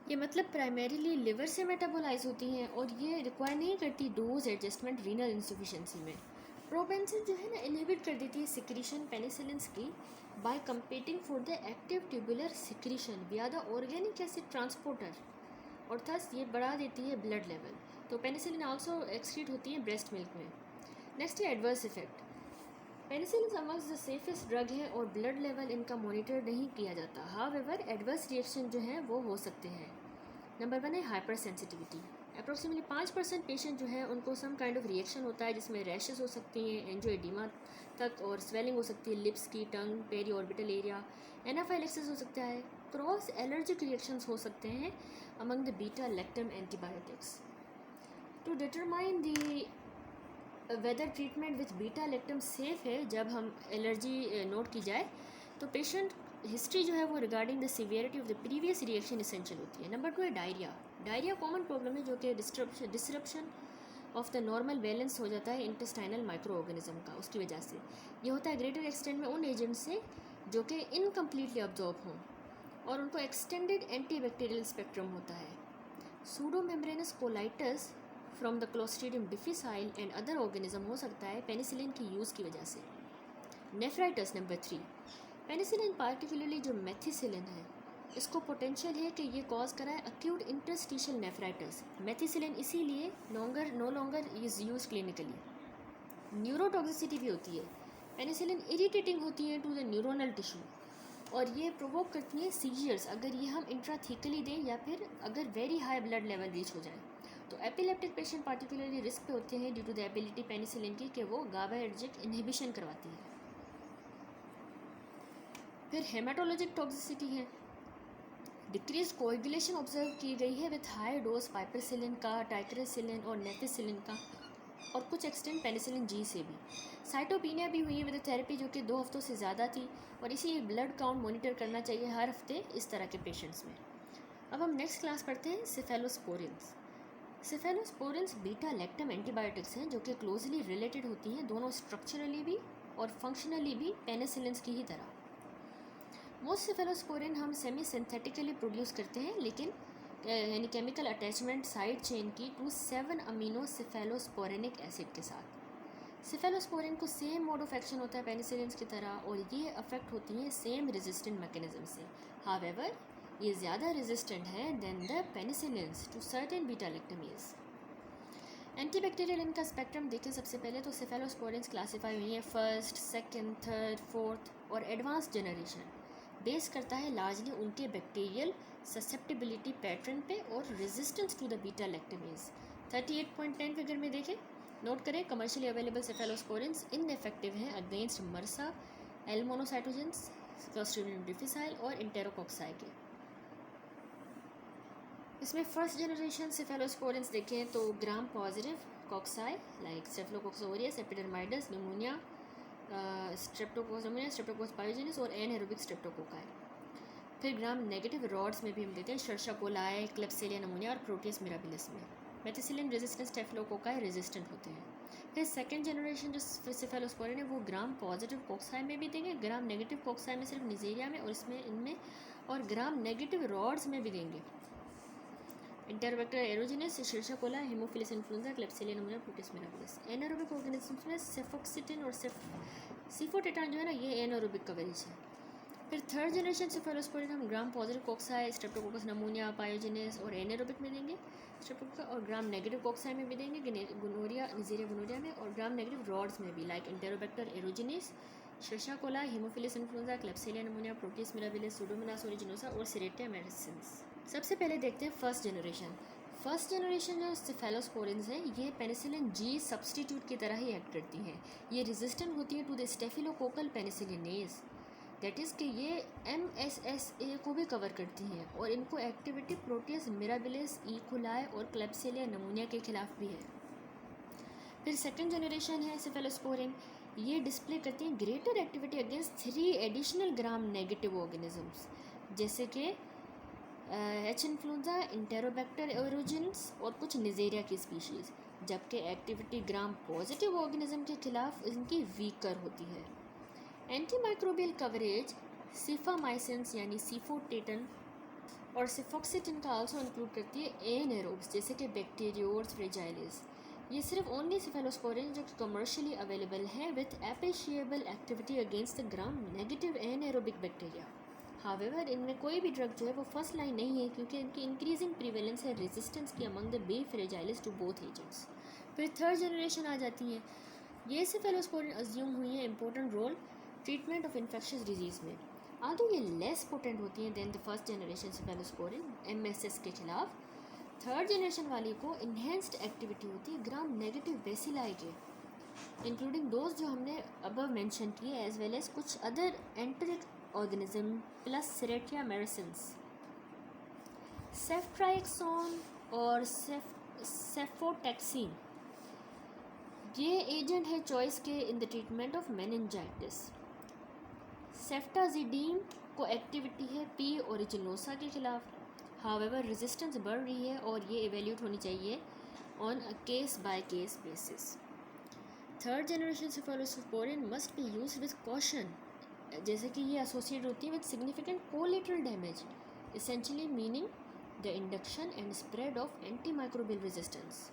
ये मतलब primarily liver से मेटाबोलाइज होती हैं और ये रिक्वायर नहीं करती डोज एडजस्टमेंट रीनल इंसफिशिएंसी में। प्रोपेंसिन जो है ना इनहिबिट कर देती है सिक्रीशन पेनिसिलिन्स की by competing for the active tubular secretion via the organic acid transporter, और थस ये बढ़ा देती है ब्लड लेवल। तो पेनिसिलिन आल्सो एक्सक्रीट होती है ब्रेस्ट मिल्क में। नेक्स्ट है adverse effect. Penicillin amongst the safest drug है और ब्लड लेवल इनका मॉनिटर नहीं किया जाता। हाउएवर एडवर्स रिएक्शन जो है वो हो सकते हैं। नंबर 1 है हाइपर सेंसिटिविटी। अप्रोक्सीमेटली 5% पेशेंट जो है उनको सम काइंड ऑफ रिएक्शन होता है जिसमें रैशेस हो सकती हैं, एंजियोएडिमा तक, और स्वेलिंग हो सकती है लिप्स की, tongue, peri orbital area, anaphylaxis हो सकता है, क्रॉस एलर्जिक रिएक्शंस हो सकते हैं among the beta lactam antibiotics. To determine the whether treatment with beta lactam safe है, जब हम एलर्जी नोट की जाए तो पेशेंट हिस्ट्री जो है वो regarding the severity of the previous reaction essential होती है। नंबर 2 है डायरिया। डायरिया कॉमन प्रॉब्लम है जो कि disruption of the normal balance हो जाता है इंटेस्टाइनल माइक्रो ऑर्गेनिज्म का, उसकी वजह से ये होता है ग्रेटर एक्सटेंट में उन एजेंट से जो कि इनकम्प्लीटली अब्जॉर्ब हों और उनको एक्सटेंडेड एंटीबैक्टीरियल स्पेक्ट्रम होता है। Pseudomembranous colitis from the clostridium difficile and other organism हो सकता है पेनिसिलिन की यूज़ की वजह से। Nephritis number 3। पेनिसिलिन पार्टिकुलरली जो मेथिसिलिन है इसको पोटेंशियल है कि ये कॉज कराए अक्यूट इंटरस्टिशियल नेफ्राइटिस। मेथिसिलिन इसीलिए no longer is use clinically. Neurotoxicity भी होती है। पेनिसिलिन इरिटेटिंग होती है टू द न्यूरोनल टिश्यू और ये प्रोवोक करती है सीजियर्स अगर ये हम इंट्राथीकली दें या फिर अगर very high blood level reach हो जाए। तो एपिलेप्टिक पेशेंट पार्टिकुलरली रिस्क पे होते हैं due to the ability penicillin की कि वो गाबार्जिक इनहिबिशन करवाती है। फिर हेमाटोलॉजिक टॉक्सिसिटी है। डिक्रीज कोएगुलेशन ऑब्जर्व की गई है विथ हाई डोज पाइपरसिलिन का, टाइक्रेसिलिन और नेफिसिलिन का, और कुछ एक्सटेंट पेनिसिलिन जी से भी। साइटोपीनिया भी हुई है विद थेरेपी जो कि 2 हफ्तों से ज़्यादा थी और इसीलिए ब्लड काउंट मॉनिटर करना चाहिए हर हफ्ते इस तरह के पेशेंट्स में। अब हम नेक्स्ट क्लास पढ़ते हैं सेफेलोस्पोरिन्स। सेफेलोस्पोरिन्स बीटा लैक्टम एंटीबायोटिक्स हैं जो कि क्लोजली रिलेटेड होती हैं दोनों स्ट्रक्चरली भी और फंक्शनली भी पेनिसिलिन्स की ही तरह। मोस्ट सेफेलोस्पोरिन हम सेमी सिंथेटिकली प्रोड्यूस करते हैं लेकिन यानी केमिकल अटैचमेंट साइड चेन की टू 7 अमीनो सेफेलोस्पोरेनिक एसिड के साथ। सेफेलोस्पोरिन को सेम मोड ऑफ एक्शन होता है पेनिसिलिन की तरह और ये अफेक्ट होती हैं सेम रेजिस्टेंट मैकेनिज्म से। हाउएवर ये ज़्यादा रेजिस्टेंट है than the penicillins to certain beta lactamase. Antibacterial इनका स्पेक्ट्रम देखें सबसे पहले तो सेफेलोस्पोरिन्स क्लासीफाई हुई है फर्स्ट, सेकेंड, थर्ड, फोर्थ और एडवांस जनरेशन। बेस करता है लार्जली उनके बैक्टीरियल ससेप्टिबिलिटी पैटर्न पे और resistance to the beta lactamase. 38.10 figure में देखें, नोट करें कमर्शियली अवेलेबल सेफेलोस्पोरिन्स इनएफेक्टिव हैं against MRSA, L monocytogenes, Clostridium difficile और इंटेरोकॉक्साई के। इसमें फर्स्ट जनरेशन सेफेलोस्पोरिन्स देखें तो gram positive cocci like staphylococcus aureus, epidermidis, pneumonia, streptococcus pneumoniae, streptococcus pyogenes और एनएरोबिक स्ट्रेप्टोकोकाई। फिर ग्राम नेगेटिव रॉड्स में भी हम देते हैं शर्षा कोलाई, क्लेप्सिलिया निमोनिया और प्रोटियस मिराबिलिस में। मेथिसिलिन रेजिस्टेंट स्टेफिलोकोकाई रेजिस्टेंट होते हैं। फिर सेकेंड जनरेशन जो सेफेलोस्पोरिन है वो ग्राम पॉजिटिव कोक्साई में भी देंगे, ग्राम नेगेटिव कोक्साई में सिर्फ निजेरिया में और इसमें इनमें, और ग्राम नेगेटिव रॉड्स में भी देंगे enterobacter aerogenes, escherichia coli, haemophilus influenzae, klebsiella pneumoniae, proteus mirabilis. Anaerobic organisms में सेफोक्सिटिन और सिफोटेटान जो है ना ये एनारोबिक कवरेज है। फिर थर्ड जनरेशन सेफेलोस्पोरिन हम gram positive cocci, streptococcus pneumoniae, pyogenes और एनारोबिक में देंगे स्ट्रेप्टोकोकस, और ग्राम नेगेटिव कोक्साई में भी देंगे गुनोरिया, निजेरिया गुनोरिया में, और ग्राम नेगेटिव रॉड्स में भी like enterobacter aerogenes, escherichia coli, haemophilus influenzae, klebsiella pneumoniae, proteus mirabilis, pseudomonas aeruginosa और सिरेटिया मेडिसिन्स। सबसे पहले देखते हैं फर्स्ट जनरेशन। फर्स्ट जनरेशन जो सेफेलोस्पोरिन्स हैं ये पेनिसिलिन जी सब्सटीट्यूट की तरह ही एक्ट करती हैं। ये रेजिस्टेंट होती है to the staphylococcal penicillinase, that is कि ये MSSA को भी कवर करती हैं और इनको एक्टिविटी प्रोटियस मिराबिलिस, इकोलाई और क्लेप्सिलिया निमोनिया के खिलाफ भी है। फिर सेकेंड जनरेशन है सेफेलोस्पोरिन, ये डिस्प्ले करती हैं greater activity against 3 additional gram negative organisms जैसे कि एच इन्फ्लुएंजा, इंटेरोबैक्टर एरोजिन्स और कुछ निजेरिया की स्पीशीज़, जबकि एक्टिविटी ग्राम पॉजिटिव ऑर्गेनिज्म के खिलाफ इनकी वीकर होती है। एंटीमाइक्रोबियल कवरेज सिफामाइसिन्स यानी सिफोटेटन और सिफॉक्सिटिन का आल्सो इंक्लूड करती है एनारोब्स जैसे कि बैक्टीरियोट्स फ्रेजाइलिस। ये सिर्फ ओनली सिफेलोस्पोरिन जो कमर्शियली अवेलेबल है with appreciable activity against the gram negative anaerobic bacteria. However इनमें कोई भी ड्रग जो है वो फर्स्ट लाइन नहीं है क्योंकि इनकी इंक्रीजिंग प्रीवेलेंस है रेजिस्टेंस की among the B fragilis to both agents. फिर थर्ड जनरेशन आ जाती है। ये सिफेलोस्पोरिन अज्यूम हुई है important role treatment of infectious disease में। आल्दो ये लेस पोटेंट होती हैं than the first generation cephalosporin MSS के खिलाफ। थर्ड जनरेशन वाली को इन्हेंस्ड एक्टिविटी होती है ग्राम नेगेटिव बेसिलाई के, इंक्लूडिंग दोज जो हमने अबव मेंशन किए एज वेल एज कुछ other enteric organism plus serratia marcescens. Ceftriaxone और सेफोटेक्सिन ये एजेंट है चॉइस के in the treatment of meningitis. Ceftazidime को एक्टिविटी है पी ओरिजिनोसा के खिलाफ। हावेवर रेजिस्टेंस बढ़ रही है और ये एवेल्यूट होनी चाहिए on a case by case basis. Third generation cephalosporin must be use with caution जैसे कि ये एसोसिएट होती है with significant collateral damage, essentially meaning the induction and spread of antimicrobial resistance.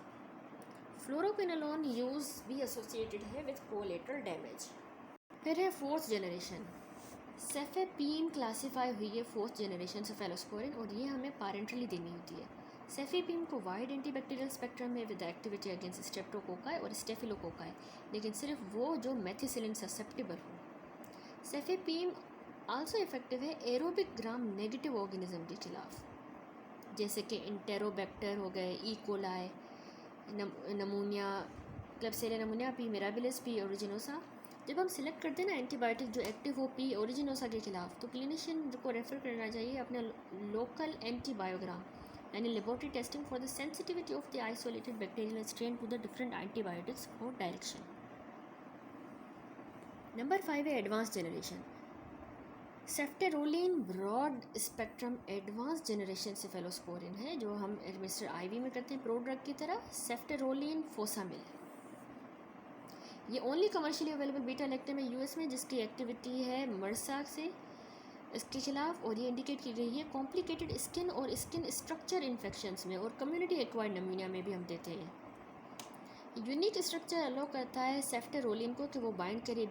Fluoroquinolone use भी associated है with collateral damage. फिर है fourth generation. सेफेपीम classify हुई है फोर्थ जनरेशन सेफेलोस्पोरिन और ये हमें पैरेंटली देनी होती है। सेफेपीम को वाइड एंटीबैक्टीरियल स्पेक्ट्रम में विद एक्टिविटी अगेंस्ट स्ट्रेप्टोकोकाई और स्टेफिलोकोकाई, लेकिन सिर्फ वो जो मेथिसिलिन ससेप्टेबल हो। सेफेपीम आल्सो इफेक्टिव है एरोबिक ग्राम नेगेटिव ऑर्गेनिज्म के खिलाफ जैसे कि इंटेरोबैक्टर हो गए, E coli, नमूनिया, Klebsiella नमूनिया, P mirabilis, P ओरिजिनोसा। जब हम सिलेक्ट करते हैं ना एंटीबायोटिक जो एक्टिव हो पी ओरिजिनोसा के खिलाफ तो क्लिनिशियन को रेफर करना चाहिए अपने लोकल एंटीबायोग्राम यानी laboratory testing for the sensitivity of the isolated bacterial strain to the different antibiotics for direction. Number 5 है advance generation. Ceftaroline broad spectrum advance generation cephalosporin है जो हम एडमिनिस्टर IV में करते हैं प्रोड्रग की तरह। सेफ्टेरोलिन फोसामिल ये only commercially available beta lactam है US में जिसकी एक्टिविटी है मर्सा से इसके खिलाफ और ये इंडिकेट की गई है कॉम्प्लिकेटेड स्किन और स्किन स्ट्रक्चर इन्फेक्शंस में और कम्युनिटी एक्वायर्ड नमूनिया में भी हम देते हैं। यूनिक स्ट्रक्चर अलो करता है सेफ्टेरोलिन को कि वो बाइंड करे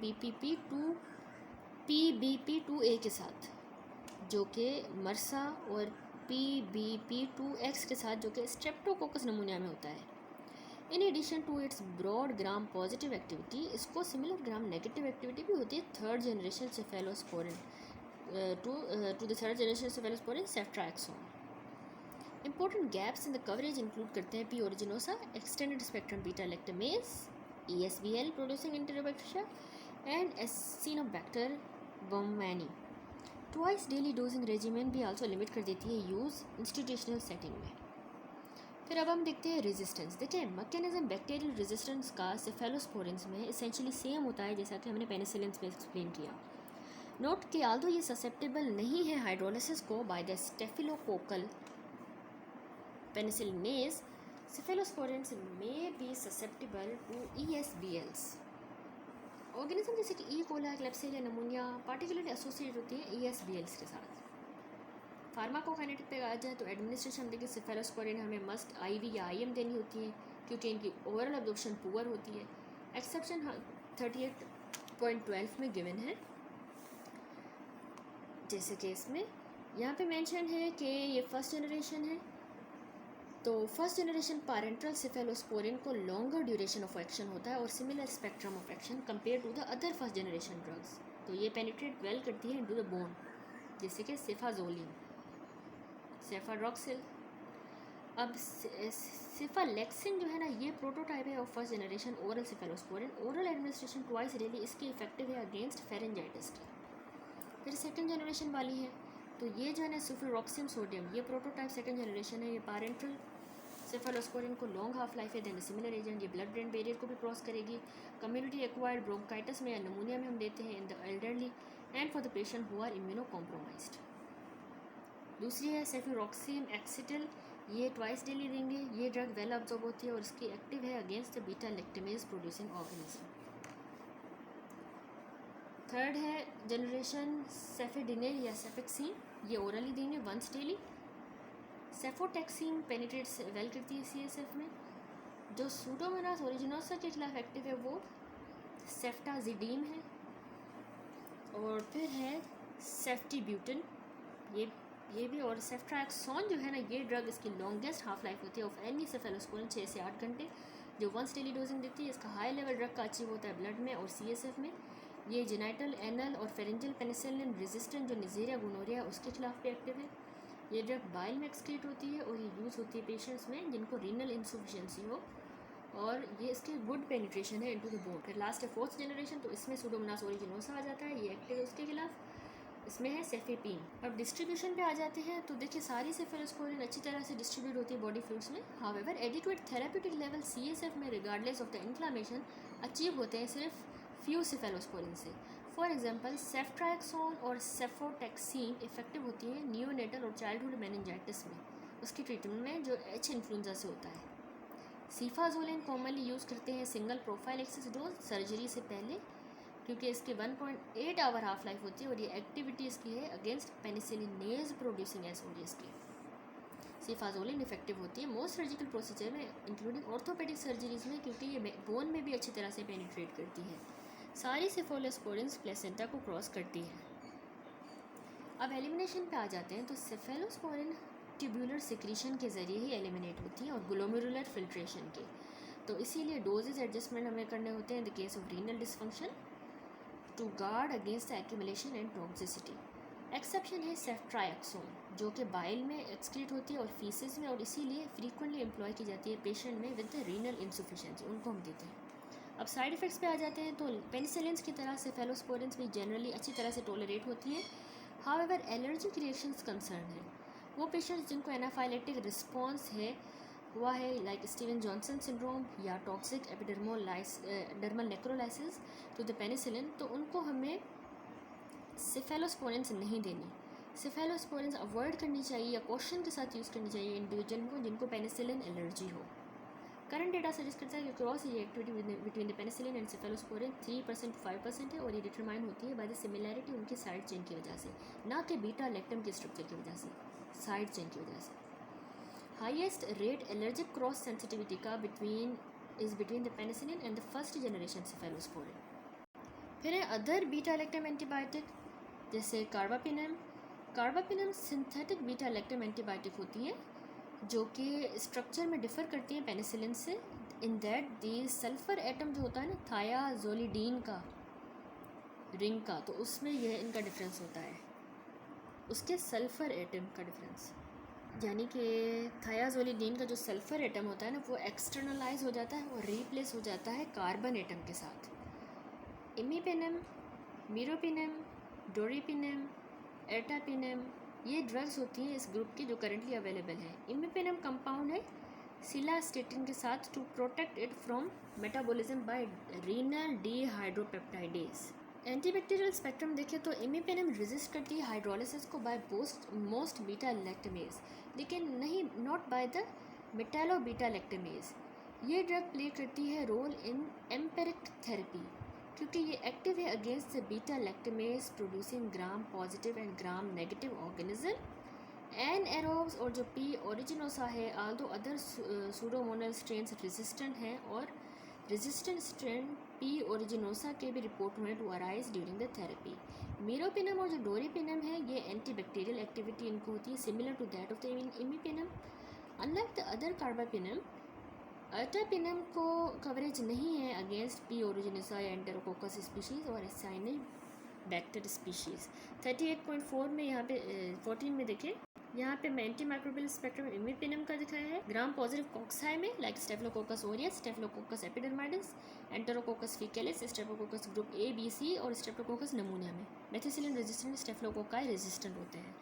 PBP2A के साथ जो कि मर्सा और PBP2X के साथ जो कि स्ट्रेप्टोकोकस नमूनिया में होता है। In addition to its broad gram positive activity इसको सिमिलर ग्राम नेगेटिव एक्टिविटी भी होती है third generation cephalosporin to the third generation cephalosporin ceftriaxone. Important gaps in the coverage include करते हैं P aeruginosa, extended spectrum beta lactamase, ESBL producing enterobacteriaceae and acinetobacter baumannii. Twice daily dosing regiment भी also limit कर देती है use institutional setting में। फिर अब हम देखते हैं रेजिस्टेंस। देखिए मैकेनिज्म बैक्टीरियल रेजिस्टेंस का सेफेलोस्पोरिन्स में एसेंशियली सेम होता है जैसा कि हमने पेनिसिलिन्स में एक्सप्लेन किया। नोट कि आल्दो ये ससेप्टेबल नहीं है हाइड्रोलिसिस को by the staphylococcal penicillinase, cephalosporins में be susceptible to ESBLs। Organism जैसे कि E coli, Klebsiella pneumoniae particularly associate होती है ESBLs के साथ। फार्माकोकाइनेटिक पे आ जाए तो एडमिनिस्ट्रेशन देखिए सेफेलोस्पोरिन हमें मस्ट IV या IM देनी होती है क्योंकि इनकी ओवरऑल एब्जॉर्प्शन पुअर होती है। एक्सेप्शन 38.12 में गिवन है जैसे कि इसमें यहाँ पे मेंशन है कि ये फर्स्ट जनरेशन है तो फर्स्ट जनरेशन पैरेंटल सेफेलोस्पोरिन को लॉन्गर ड्यूरेशन ऑफ एक्शन होता है और similar spectrum of action compare to the other first generation drugs. तो ये पेनिट्रेट वेल करती है इनटू द बोन जैसे कि सेफाजोलिन, सेफारॉक्सिल। अब सेफालेक्सिन जो है ना ये प्रोटोटाइप है of first generation oral cephalosporin. Oral administration twice daily इसकी इफेक्टिव है अगेंस्ट फेरेंजाइटिस की। फिर सेकंड जनरेशन वाली है तो ये जो है ना सेफारॉक्सिम सोडियम ये प्रोटोटाइप सेकंड जनरेशन है। ये पैरेंटल सेफेलोस्पोरिन को लॉन्ग हाफ लाइफ है देन सिमिलर एजेंट। ये ब्लड ब्रेन बैरियर को भी क्रॉस करेगी। कम्युनिटी एक्वायर्ड ब्रोंकाइटिस में या नमूनिया में हम देते हैं in the elderly and for the patient who are immunocompromised. दूसरी है सेफिरॉक्सिम एक्सिटल, ये ट्वाइस डेली देंगे। ये ड्रग वेल अब्जॉर्ब होती है और इसकी एक्टिव है against the beta lactamase producing organism. Third है जनरेशन सेफेडिनिल या सेफेक्सिन, ये ओरली देंगे once daily. Cefotaxime penetrates well करती है CSF में। जो सूडोमोनास ओरिजिनोसा के खिलाफ एक्टिव है वो सेफ्टाजिडीन है। और फिर है सेफ्टिब्यूटिन, ये भी। और सेफ्ट्राक्सोन जो है ना, ये ड्रग इसकी लॉन्गेस्ट हाफ लाइफ होती है ऑफ एनी सेफेलोस्पोरिन 6 से 8 घंटे, जो वंस डेली डोजिंग देती है। इसका हाई लेवल ड्रग का अचीव होता है ब्लड में और CSF में। ये जेनाइटल, एनल और फेरेंजियल पेनिसिलिन रेजिस्टेंट जो निजेरिया गोनोरिया है उसके खिलाफ भी एक्टिव है। ये ड्रग बाइल में एक्सक्रीट होती है और ये यूज़ होती है पेशेंट्स में जिनको रीनल इंसफिशिएंसी हो, और ये इसके गुड पेनिट्रेशन है इनटू द बोन। फिर लास्ट है 4th जनरेशन, तो इसमें सूडोमोनास ओरिजिनोसा आ जाता है, ये एक्टिव है उसके खिलाफ। इसमें है सेफेपीन। अब डिस्ट्रीब्यूशन पे आ जाते हैं तो देखिए सारी सेफेलोस्पोरिन अच्छी तरह से डिस्ट्रीब्यूट होती है बॉडी फ्लूइड्स में। However adequate therapeutic level CSF में regardless of the inflammation achieve होते हैं सिर्फ फ्यू सेफेलोस्पोरिन से। फॉर एग्जांपल सेफ्ट्राक्सोन और सेफोटैक्सिन इफेक्टिव होती है नियोनेटल और चाइल्डहुड मेनिंजाइटिस में, उसकी ट्रीटमेंट में जो H इन्फ्लुएंजा से होता है। सीफाजोलिन कॉमनली यूज़ करते हैं सिंगल प्रोफाइलेक्सिस डोज सर्जरी से पहले, क्योंकि इसकी 1.8 आवर हाफ लाइफ होती है और ये एक्टिविटी इसकी है अगेंस्ट पेनिसिलिनेज प्रोड्यूसिंग एसओडीएस की। सीफाजोलिन इफेक्टिव होती है मोस्ट सर्जिकल प्रोसीजर में इंक्लूडिंग ऑर्थोपेडिक सर्जरीज में, क्योंकि ये बोन में भी अच्छी तरह से पेनिट्रेट करती है। सारी सेफेलोस्पोरिन्स प्लेसेंटा को क्रॉस करती है। अब एलिमिनेशन पे आ जाते हैं तो सेफेलोस्पोरिन ट्यूबुलर सिक्रीशन के ज़रिए ही एलिमिनेट होती हैं और ग्लोमेरुलर फिल्ट्रेशन के, तो इसीलिए डोजेज एडजस्टमेंट हमें करने होते हैं in the case of renal dysfunction to guard against accumulation and toxicity. Exception है सेफ्ट्राक्सोन जो कि बाइल में एक्सक्रीट होती है और फीसिस में, और इसीलिए फ्रीक्वेंटली एम्प्लॉय की जाती है पेशेंट में विद रीनल इंसफिशिएंसी, उनको हम देते हैं। अब साइड इफ़ेक्ट्स पे आ जाते हैं तो पेनिसिलिन्स की तरह सेफेलोस्पोरिन्स भी जनरली अच्छी तरह से टॉलरेट होती हैं। हाउएवर एलर्जिक रिएक्शंस कंसर्न है वो पेशेंट्स जिनको एनाफाइलेटिक रिस्पॉन्स है हुआ है लाइक स्टीवन जॉनसन सिंड्रोम या toxic epidermal necrolysis to the penicillin, तो उनको हमें सेफेलोस्पोरिन्स नहीं देनी। सेफेलोस्पोरिन्स अवॉइड करनी चाहिए या कॉशन के साथ यूज़ करनी चाहिए इंडिविजुअल को जिनको पेनिसिलिन एलर्जी हो। करंट डेटा सजेस्ट करता है कि cross reactivity between the penicillin and cephalosporin 3% to 5% है, और ये डिटरमाइन होती है बाय द सिमिलैरिटी उनकी साइड चेन की वजह से, ना कि बीटा लैक्टम के स्ट्रक्चर की वजह से, साइड चेन की वजह से। Highest rate allergic cross sensitivity का between the penicillin and the first generation cephalosporin. फिर है अदर बीटा लैक्टम एंटीबायोटिक जैसे carbapenem synthetic beta lactam antibiotic होती है जो कि स्ट्रक्चर में डिफ़र करती हैं पेनिसिलिन से, in that the sulphur atom जो होता है ना थायाजोलिडीन का रिंग का, तो उसमें यह इनका डिफरेंस होता है, उसके सल्फ़र एटम का डिफरेंस, यानी कि थायाजोलिडीन का जो सल्फ़र एटम होता है ना वो एक्सटर्नलाइज हो जाता है और रीप्लेस हो जाता है कार्बन एटम के साथ। इमीपेनम, मीरोपिनम, डोरीपिनम, एर्टापिनम ये ड्रग्स होती हैं इस ग्रुप की जो करंटली अवेलेबल है। इमीपेनम कंपाउंड है सिलास्टेटिन के साथ to protect it from metabolism by renal dehydropeptidase. Antibacterial spectrum देखें तो इमीपेनम रेजिस्ट करती है हाइड्रोलिसिस को बाय मोस्ट बीटा लैक्टमेज, लेकिन नहीं not by the metallo beta lactamase. ये ड्रग प्ले करती है रोल इन एम्पेरिक थेरेपी क्योंकि ये एक्टिव है against the beta lactamase producing gram positive and gram negative organism anaerobes, और जो पी ओरिजिनोसा है although other pseudomonal strains resistant हैं, और रेजिस्टेंट स्ट्रेन पी ओरिजिनोसा के भी रिपोर्ट हुए to arise during the therapy. Meropenem और जो डोरीपिनम है ये एंटीबैक्टीरियल एक्टिविटी इनको होती है similar to that of the imipenem. Unlike the other carbapenem, ertapenem को कवरेज नहीं है अगेंस्ट पी ओरिजिनोसा या एंटेरोकोकस स्पीशीज़ और एसाइनोबैक्टर स्पीशीज़। 38.4 में यहाँ पे 14 में देखें, यहाँ पे मैं एंटी माइक्रोबियल स्पेक्ट्रम इमीपिनम का दिखाया है ग्राम पॉजिटिव कॉक्साई में like staphylococcus aureus, staphylococcus epidermidis, enterococcus faecalis, staphylococcus group A B C और स्टेफिलोकोकस नमूनिया में मेथिसिलिन रेजिस्टेंट स्टेफिलोकोकाई रेजिस्टेंट होते हैं।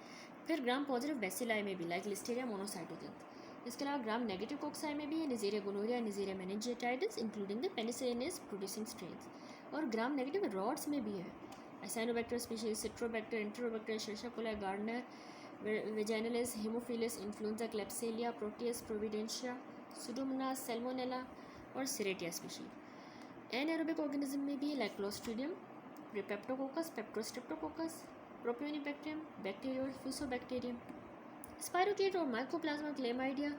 फिर ग्राम पॉजिटिव बेसिलाई में भी लाइक लिस्टेरिया मोनोसाइटोजेंस। इसके अलावा ग्राम नेगेटिव कॉक्साई में भी है neisseria gonorrhoeae, neisseria meningitidis including the penicillinase producing strains, और ग्राम नेगेटिव रॉड्स में भी है acinetobacter species, citrobacter, enterobacter, escherichia coli, gardnerella vaginalis, haemophilus, influenzae, klebsiella, proteus, providencia, pseudomonas, salmonella और सिरेटिया स्पीशीज। एनाएरोबिक ऑर्गेनिज्म में भी like clostridium, peptococcus, peptostreptococcus, propionibacterium, bacteroides, fusobacterium. Spirochete और mycoplasma chlamydia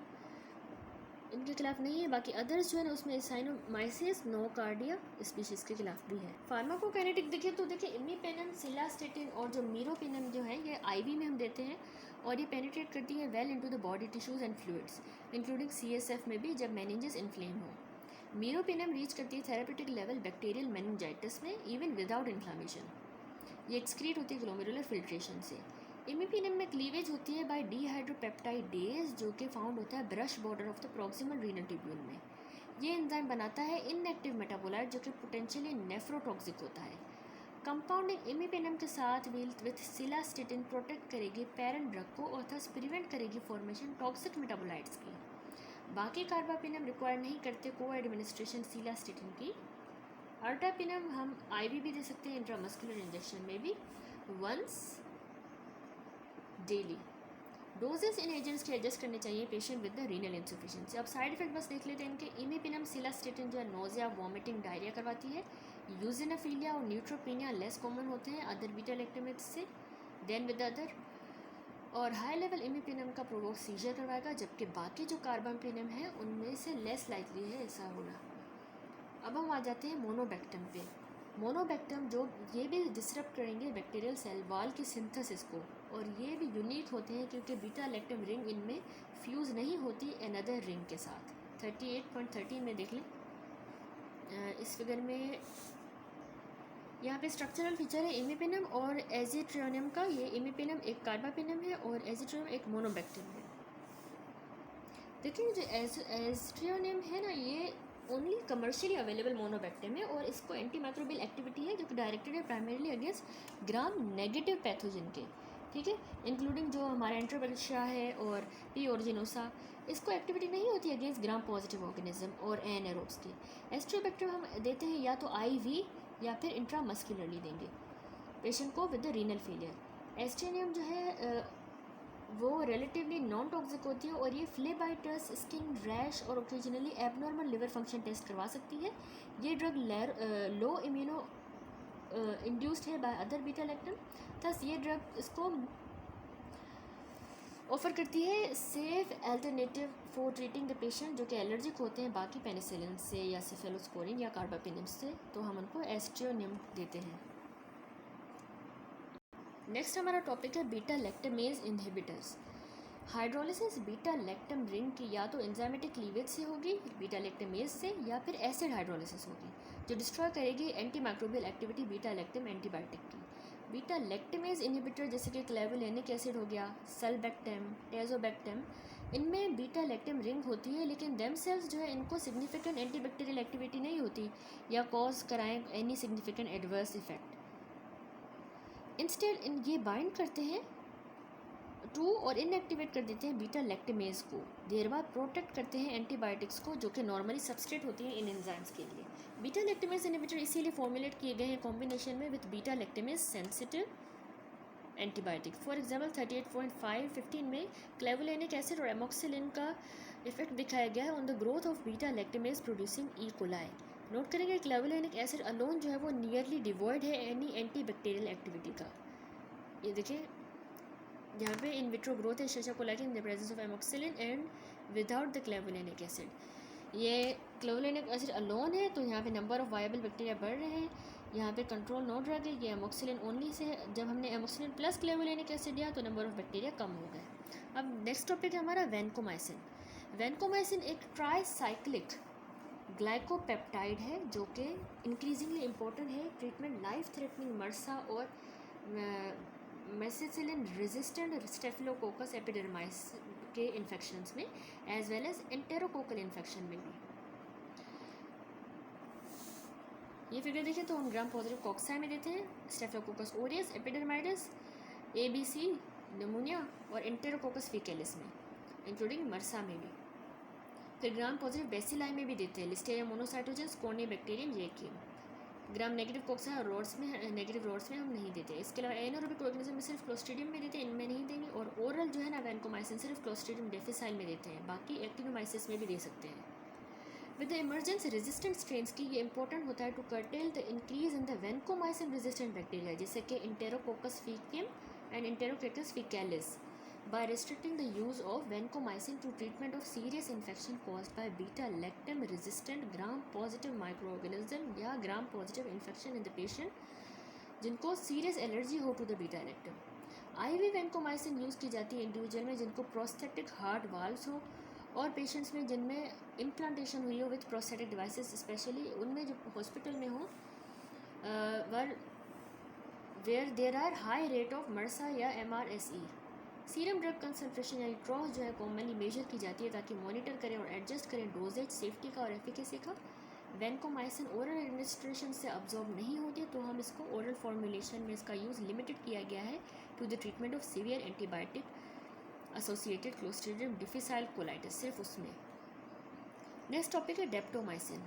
इनके खिलाफ नहीं है। बाकी अदर्स जो है ना उसमें साइनोमाइसिस नोकार्डिया स्पीशीज के खिलाफ भी है। फार्माकोकाइनेटिक देखें तो देखिए इमिपेनम, सिलास्टेटिन और जो मीरोपिनम जो है ये आईवी में हम देते हैं और ये पेनिट्रेट करती है well into the body tissues and fluids including CSF में भी जब मेनिंजेस इन्फ्लेम हो। मीरोपिनम रीच करती है थेरेपेटिक लेवल बैक्टीरियल मेनिंजाइटिस में इवन विदाउट इन्फ्लामेशन। ये एक्सक्रीट होती है ग्लोमेरुलर फिल्ट्रेशन से। इमिपेनम में क्लीवेज होती है बाय डीहाइड्रोपेप्टाइडेज जो कि फाउंड होता है brush border of the proximal renal tubule में। ये एंजाइम बनाता है इनएक्टिव मेटाबोलाइट जो कि पोटेंशियली नेफ्रोटॉक्सिक होता है। कंपाउंडिंग इमिपेनम के साथ विथ सिलास्टेटिन प्रोटेक्ट करेगी पेरेंट ड्रग को और थस प्रिवेंट करेगी फॉर्मेशन टॉक्सिक मेटाबोलाइट्स की। बाकी कार्बापिनम रिक्वायर नहीं करते को एडमिनिस्ट्रेशन सिलास्टेटिन की। अर्टापिनम हम आईवी भी दे सकते हैं इंट्रामस्कुलर इंजेक्शन में भी वंस डेली। डोजेस इन एजेंट्स के एडजस्ट करने चाहिए patient with the renal insufficiency. अब साइड इफेक्ट बस देख लेते हैं इनके। इमिपेनम सिलास्टेटिन जो है नोजिया, वॉमिटिंग, डायरिया करवाती है। यूजिनोफिलिया और न्यूट्रोपीनिया लेस कॉमन होते हैं अदर बीटा लैक्टमेट्स से देन विद अदर। और हाई लेवल इमिपेनम का प्रोवोक सीजर करवाएगा जबकि बाकी जो कार्बापेनम है उनमें से लेस लाइकली है ऐसा होना। अब हम आ जाते हैं मोनोबैक्टम पे। मोनोबैक्टम जो ये भी डिसरप्ट करेंगे बैक्टीरियल सेल वॉल की सिंथेसिस को और ये भी यूनिक होते हैं क्योंकि बीटा लैक्टम रिंग इनमें फ्यूज़ नहीं होती अनदर रिंग के साथ। 38.13 में देख लें इस फिगर में यहाँ पे स्ट्रक्चरल फीचर है इमिपेनम और एजिट्रियोनियम का। ये इमिपेनम एक कार्बापेनम है और एजिट्रियोनियम एक मोनोबैक्टम है। देखिए जो एजिट्रियोनियम है ना ये ओनली कमर्शियली अवेलेबल मोनोबैक्टम है और इसको एंटी माइक्रोबियल एक्टिविटी है जो कि डायरेक्टेड है primarily against gram negative pathogen के, ठीक है, इंक्लूडिंग जो हमारा एंट्रोबैक्टीरिया है और पी ओरिजिनोसा। इसको एक्टिविटी नहीं होती अगेंस्ट ग्राम पॉजिटिव ऑर्गेनिज्म और एनाएरोब्स की। एस्ट्रोबैक्टर हम देते हैं या तो आईवी या फिर इंट्रामस्कुलरली देंगे पेशेंट को विद द रीनल फेलियर। एस्ट्रेनियम जो है वो रिलेटिवली नॉन टॉक्सिक होती है और ये फ्लेबाइटस, स्किन रैश और occasionally abnormal liver function test करवा सकती है। ये ड्रग लो इम्यूनो इंड्यूस्ड है by other beta lactam. Thus ये ड्रग इसको ऑफर करती है safe alternative for treating the patient जो कि एलर्जिक होते हैं बाकी पेनिसिलिन से या सेफेलोस्पोरिन या कार्बापेनम से, तो हम उनको एस्ट्रियोनियम देते हैं। नेक्स्ट हमारा टॉपिक है beta lactamase inhibitors. Hydrolysis beta lactam ring की या तो एंजाइमेटिक क्लीवेज से होगी बीटा लैक्टमेज से या फिर एसिड हाइड्रोलिसिस होगी जो डिस्ट्रॉय करेगी anti microbial activity beta lactam antibiotic की। बीटा लैक्टमेज इनहिबिटर जैसे कि क्लेवुलेनिक एसिड हो गया, सल्बैक्टम, टेजोबैक्टम, इनमें बीटा लैक्टम रिंग होती है लेकिन देम सेल्स जो है इनको सिग्निफिकेंट एंटीबैक्टीरियल एक्टिविटी नहीं होती या कॉज कराएं any significant adverse effect. Instead इन ये बाइंड करते हैं टू और इनएक्टिवेट कर देते हैं बीटा लैक्टमेज को, देर बाद प्रोटेक्ट करते हैं एंटीबायोटिक्स को जो कि नॉर्मली सबस्ट्रेट होती हैं इन एंजाइम्स के लिए। बीटा लैक्टमेज इनहिबिटर इसीलिए फॉर्मुलेट किए गए हैं कॉम्बिनेशन में with beta lactamase sensitive antibiotic. For example 38.5-15 में क्लेवुलेनिक एसिड और एमोक्सिलिन का इफेक्ट दिखाया गया है on the growth of beta lactamase producing E coli. Note करेंगे क्लेवुलेनिक एसिड अलोन जो है वो नियरली डिवॉइड है एनी एंटी बैक्टीरियल एक्टिविटी का। ये देखिए यहाँ पे इन विट्रो ग्रोथ है शेशा coli in the presence of amoxicillin and without the clavulanic acid. ये क्लेवुलेनिक एसिड अलोन है तो यहाँ पे नंबर ऑफ वायबल बैक्टीरिया बढ़ रहे हैं। यहाँ पे कंट्रोल नो ड्रग है, ये एमोक्सिलिन ओनली से है। जब हमने एमोक्सिलिन प्लस क्लेवुलेनिक एसिड दिया तो नंबर ऑफ बैक्टीरिया कम हो गए। अब नेक्स्ट टॉपिक है हमारा वैनकोमाइसिन। वैनकोमाइसिन एक ट्राईसाइक्लिक ग्लाइकोपेप्टाइड है जो कि इंक्रीजिंगली इम्पोर्टेंट है ट्रीटमेंट लाइफ थ्रेटनिंग मर्सा और मेसिसिलिन रेजिस्टेंट स्टेफिलोकोकस एपिडर्माइस के इन्फेक्शंस में एज वेल एज एंटेरोकोकल इन्फेक्शन में भी। ये फिगर देखिए तो हम ग्राम पॉजिटिव कॉक्साई में देते हैं स्टेफिलोकोकस ओरियस, एपिडर्माइटिस, एबीसी, निमोनिया और एंटेरोकोकस फीकेलिस में इंक्लूडिंग मर्सा में भी। फिर ग्राम पॉजिटिव बेसिलाई में भी देते हैं लिस्टेरिया मोनोसाइटोजेंस, कोर्निबैक्टीरियम, येकियम। ग्राम नेगेटिव कोक्सा और रोड्स में नेगेटिव रोड्स में हम नहीं देते। इसके अलावा एनारोबिक ऑर्गेनिज्म में सिर्फ क्लोस्ट्रीडियम में देते हैं, इनमें नहीं देंगे। और ओरल जो है ना वैनकोमाइसिन सिर्फ क्लोस्ट्रीडियम डिफिसाइल में देते हैं, बाकी एक्टिनोमाइसिस में भी दे सकते हैं। With the emergence resistant strains की ये इंपॉर्टेंट होता है to curtail the increase in the vancomycin resistant bacteria जैसे कि enterococcus faecium and enterococcus faecalis by restricting the use of vancomycin to treatment of serious infection caused by beta-lactam resistant gram positive microorganism या gram positive infection in the patient जिनको serious allergy हो to the beta-lactam. IV vancomycin use की जाती है individual में जिनको prosthetic heart valves हो और पेशेंट्स में जिनमें इम्प्लांटेशन हुई हो विथ प्रोस्थेटिक डिवाइसेस, स्पेशली उनमें जो हॉस्पिटल में हो where there are high rate of MRSA या MRSE. सीरम ड्रग कंसनट्रेशन यानी ट्रॉस जो है कॉमनली मेजर की जाती है ताकि मॉनिटर करें और एडजस्ट करें डोजेज, सेफ्टी का और एफिकेसी का. वैनकोमाइसिन ओरल एडमिनिस्ट्रेशन से अब्जॉर्ब नहीं होती है तो हम इसको ओरल फॉर्मुलेशन में इसका यूज़ लिमिटेड किया गया है to the treatment of severe antibiotic associated clostridium difficile colitis, सिर्फ उसमें. नेक्स्ट टॉपिक है daptomycin.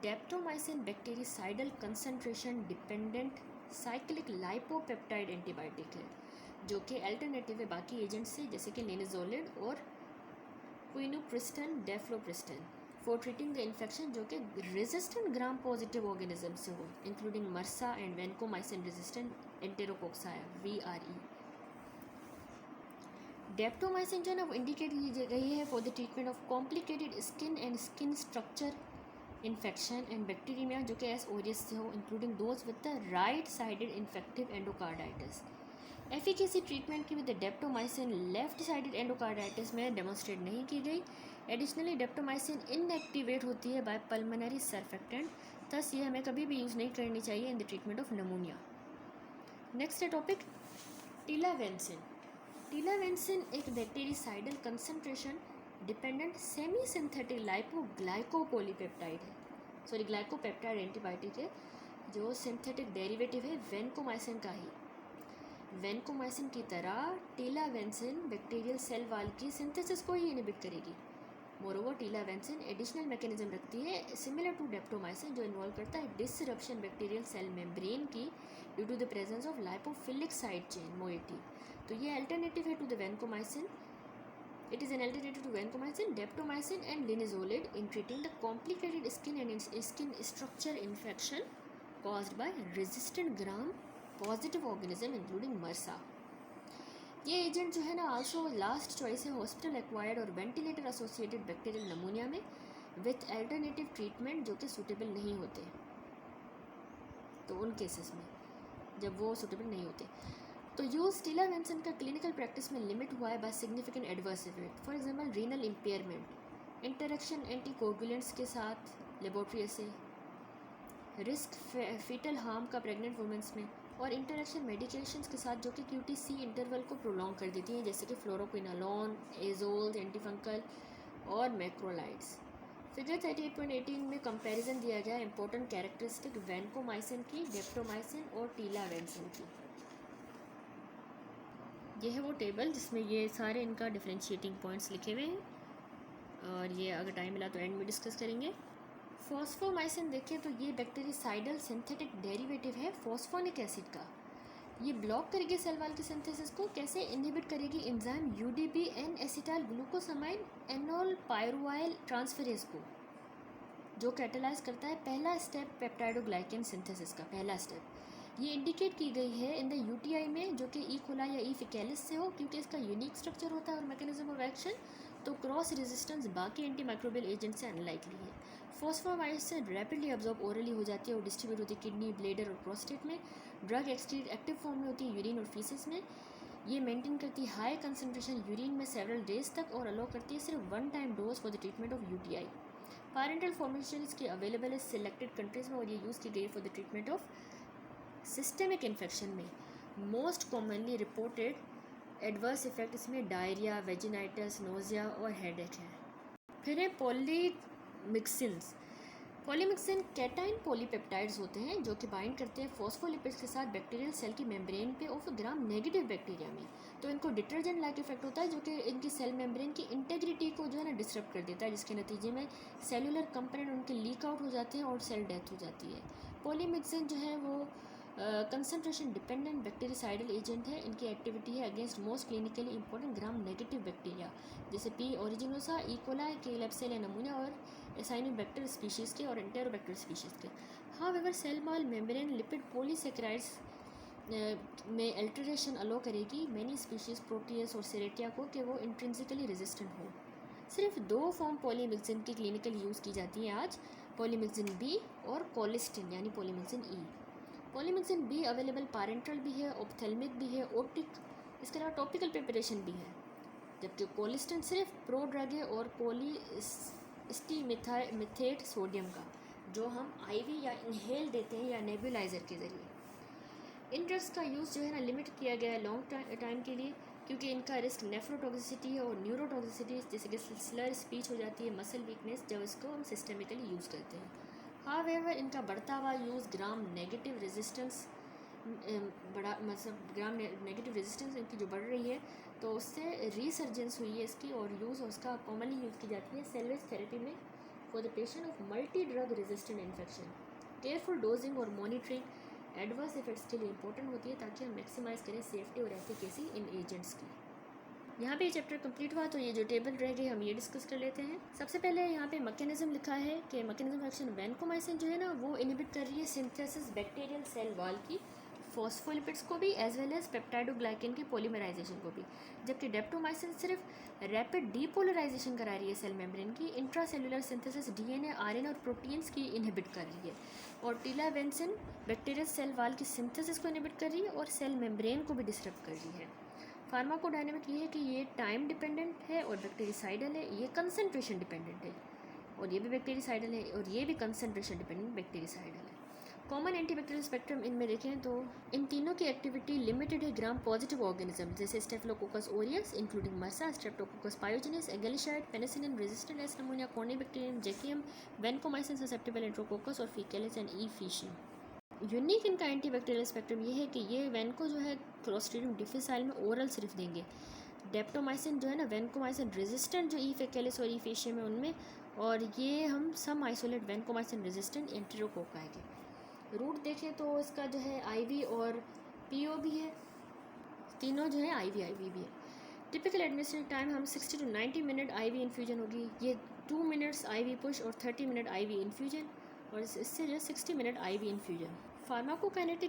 Daptomycin bactericidal concentration dependent cyclic lipopeptide antibiotic है जो कि अल्टरनेटिव है बाकी एजेंट से जैसे कि लिनेजोलिड और quinupristin, dalfopristin for treating the infection जो कि रेजिस्टेंट ग्राम पॉजिटिव ऑर्गेनिज्म से हो including MRSA and vancomycin resistant एंटेरोकोक्साया VRE. डेप्टोमाइसिन जो है ना वो इंडिकेट की गई है for the treatment of complicated skin and skin structure infection and bacteria जो कि एस ओरियस से हो including those with the right sided infective endocarditis. Efficacy treatment की with the daptomycin left sided endocarditis में demonstrate नहीं की गई. Additionally daptomycin inactivate होती है बाय पल्मोनरी सर्फेक्टेंट, थस ये हमें कभी भी यूज़ नहीं करनी चाहिए in the treatment of pneumonia. Next है टॉपिक टिलावेंसिन. टिलावेंसिन एक bactericidal concentration dependent semi synthetic lipoglycopolypeptide है, सॉरी ग्लाइकोपेप्टाइड एंटीबायोटिक है जो सिंथेटिक डेरिवेटिव है वैनकोमाइसिन का ही. वैनकोमाइसिन की तरह टिलावेंसिन बैक्टीरियल सेल वाल की सिंथेसिस को ही इनहिबिट करेगी. मोरोवर टिलावेंसिन एडिशनल मैकेनिज्म रखती है सिमिलर टू डेप्टोमाइसिन जो इन्वॉल्व करता है डिसरप्शन बैक्टीरियल सेल मेम्ब्रेन की due to the presence of lipophilic side chain moiety. तो ये अल्टरनेटिव है to the vancomycin. It is an alternative to vancomycin, daptomycin and linezolid in treating the complicated skin and skin structure infection caused by resistant gram positive organism including MRSA. ये agent जो है ना also last choice है hospital acquired और ventilator associated bacterial नमूनिया में with alternative treatment जो कि suitable नहीं होते, तो उन केसेस में जब वो सूटेबल नहीं होते तो यूज़ टिलावेंसिन का क्लिनिकल प्रैक्टिस में लिमिट हुआ है by significant adverse effect. For example renal impairment, interaction anticoagulants के साथ लेबोरेटरी ऐसे, रिस्क फीटल हार्म का प्रेग्नेंट वुमेंस में और इंटरेक्शन मेडिकेशंस के साथ जो कि QTc इंटरवल को प्रोलॉन्ग कर देती हैं जैसे कि फ्लोरोक्विनालोन, एजोल्स, एंटीफंकल और मैक्रोलाइड्स. फिगर 38.18 में कंपैरिजन दिया गया इंपॉर्टेंट कैरेक्टरिस्टिक वैनकोमाइसिन की, डेप्टोमाइसिन और टिलावेंसिन की. ये है वो टेबल जिसमें ये सारे इनका डिफरेंशिएटिंग पॉइंट्स लिखे हुए हैं और ये अगर टाइम मिला तो एंड में डिस्कस करेंगे. फॉस्फोमाइसिन देखें तो ये बैक्टीरिसाइडल सिंथेटिक डेरिवेटिव है फॉस्फोनिक एसिड का. ये ब्लॉक करेगी सेल वाल की सिंथेसिस को. कैसे इनहिबिट करेगी enzyme UDP N acetyl glucosamine enol pyruvyl transferase को जो कैटेलाइज करता है पहला स्टेप पेप्टाइडोग्लाइकेन सिंथेसिस का पहला स्टेप. ये इंडिकेट की गई है इन द UTI में जो कि ई कोलाई या ई फिकेलिस से हो क्योंकि इसका यूनिक स्ट्रक्चर होता है और मैकेनिज्म ऑफ एक्शन, तो क्रॉस रेजिस्टेंस बाकी एंटीमाइक्रोबियल एजेंट से अनलाइकली है. फॉस्फोमाइसिन रैपिडली अब्जॉर्ब ओरली हो जाती है और डिस्ट्रीब्यूट होती है किडनी, ब्लेडर और प्रोस्टेट में. ड्रग एक्टिव फॉर्म में होती है यूरिन और फीसिस में. ये मेंटेन करती है हाई कंसनट्रेशन यूरिन में सेवरल डेज तक और अलाउ करती है सिर्फ 1 time dose for the treatment of UTI. Parenteral formation इसकी अवेलेबल है सिलेक्टेड कंट्रीज़ में और ये यूज़ की गई for the treatment of systemic infection में. Most commonly reported adverse effect इसमें डायरिया, वेजिनाइटिस, नोजिया और हेडेक है. फिर है पॉलीमिक्सिन्स. पॉलीमिक्सिन कैटाइन पॉलीपेप्टाइड्स होते हैं जो कि बाइंड करते हैं फॉस्फोलिपिड्स के साथ बैक्टीरियल सेल की मेम्ब्रेन पे ऑफ ग्राम नेगेटिव बैक्टीरिया में. तो इनको डिटर्जेंट लाइक इफेक्ट होता है जो कि इनकी सेल मेम्ब्रेन की इंटेग्रिटी को जो है ना डिस्टर्ब कर देता है जिसके नतीजे में सेलुलर कंपोनेंट उनके लीक आउट हो जाते हैं और सेल डेथ हो जाती है. पॉलीमिक्सिन जो है वो कंसनट्रेशन डिपेंडेंट बैक्टीरिसाइडल एजेंट है. इनकी एक्टिविटी है against most clinically important gram negative bacteria जैसे P. Aeruginosa, E coli, Klebsiella pneumoniae और एसाइनोबैक्टर स्पीशीज़ के और एंटेरोबैक्टर स्पीशीज़ के. However cell wall membrane lipid polysaccharides में अल्टरेशन अलो करेगी मैनी स्पीशीज़ प्रोटियस और सेरेटिया को कि वो इंट्रिंसिकली रेजिस्टेंट हो। सिर्फ 2 फॉर्म पॉलीमिक्सिन की क्लिनिकल यूज़ की जाती हैं आज, पॉलीमिक्सिन बी और कोलिस्टिन यानी polymyxin E. Polymyxin be available parental भी है, ऑप्थेल्मिक भी है, ओटिक, इसके अलावा टॉपिकल प्रिपरेशन भी है, जबकि कोलिस्टिन सिर्फ प्रो ड्रग है और पॉलीस्टीमिथेट सोडियम का, जो हम आईवी या इनहेल देते हैं या नेबुलाइज़र के ज़रिए। इन ड्रग्स का यूज़ जो है ना लिमिट किया गया है लॉन्ग टाइम के लिए, क्योंकि इनका रिस्क नेफ्रोटॉक्सिसिटी है और न्यूरोटॉक्सिसिटी, जैसे कि स्लर स्पीच हो जाती है, मसल वीकनेस, जब इसको हम सिस्टमिकली यूज़ करते हैं। हावेवर इनका बढ़ता हुआ यूज़ ग्राम नेगेटिव रेजिस्टेंस इनकी जो बढ़ रही है, तो उससे रीसर्जेंस हुई है इसकी, और यूज़ उसका कॉमनली यूज़ की जाती है सेल्वेज थेरेपी में for the patient of multi drug resistant infection. Careful dosing और मॉनिटरिंग एडवर्स इफेक्ट्स के लिए इंपॉर्टेंट होती है, ताकि हम मैक्सिमाइज़ करें सेफ्टी और एफिकेसी इन एजेंट्स की। यहाँ पे ये चैप्टर कंप्लीट हुआ, तो ये जो टेबल रह गए हम ये डिस्कस कर लेते हैं। सबसे पहले यहाँ पे मैकेनिज्म लिखा है कि मैकेनिज्म एक्शन वैनकोमाइसिन जो है ना वो इनहिबिट कर रही है सिंथेसिस बैक्टीरियल सेल वॉल की, फॉस्फोलिपिड्स को भी, एज वेल एज पेप्टाइडोग्लाइकेन के पॉलीमराइजेशन को भी, जबकि डेप्टोमाइसिन सिर्फ रैपिड डीपोलराइजेशन करा रही है सेल मेम्ब्रेन की, इंट्रासेलुलर सिंथेसिस डीएनए, आरएनए और प्रोटीन्स की इनहिबिट कर रही है, और टिलावेंसिन बैक्टीरियल सेल वॉल की सिंथेसिस को इनहिबिट कर रही है और सेल मेम्ब्रेन को भी डिस्टर्ब कर रही है। फार्माकोडायनेमिक ये है कि ये टाइम डिपेंडेंट है और बैक्टीरिसाइडल है, ये कंसनट्रेशन डिपेंडेंट है, और ये भी बैक्टीरिसाइडल है, और ये भी कंसनट्रेशन डिपेंडेंट बैक्टीरिसाइडल है। कॉमन एंटीबैक्टीरियल स्पेक्ट्रम इनमें देखें तो इन तीनों की एक्टिविटी लिमिटेड है ग्राम पॉजिटिव ऑर्गेनिज्म, जैसे staphylococcus aureus including MRSA, streptococcus pyogenes, agalactiae, penicillin resistant S pneumoniae, corynebacterium, jeikeium, vancomycin susceptible enterococcus और faecalis and E faecium. Unique इनका एंटीबैक्टीरियल स्पेक्ट्रम ये है कि ये वैनको जो है क्लोस्ट्रीडियम डिफिसाइल में ओरल सिर्फ देंगे। डेप्टोमाइसिन जो है ना वैनकोमाइसिन रेजिस्टेंट जो ई फेकेलिस और ई फेशियम है उनमें, और ये हम सम आइसोलेट वैनकोमाइसिन रेजिस्टेंट एंटेरोकोका है। रूट देखें तो इसका जो है आईवी और पीओ भी है, तीनों जो है आईवी भी है। टिपिकल एडमिनिस्ट्रेशन टाइम हम 60 to 90 मिनट आईवी इन्फ्यूजन होगी, ये 2 मिनट्स आईवी पुश और 30 मिनट आईवी इन्फ्यूजन, और इससे जो 60 मिनट आईवी इन्फ्यूजन। फार्माकोकाइनेटिक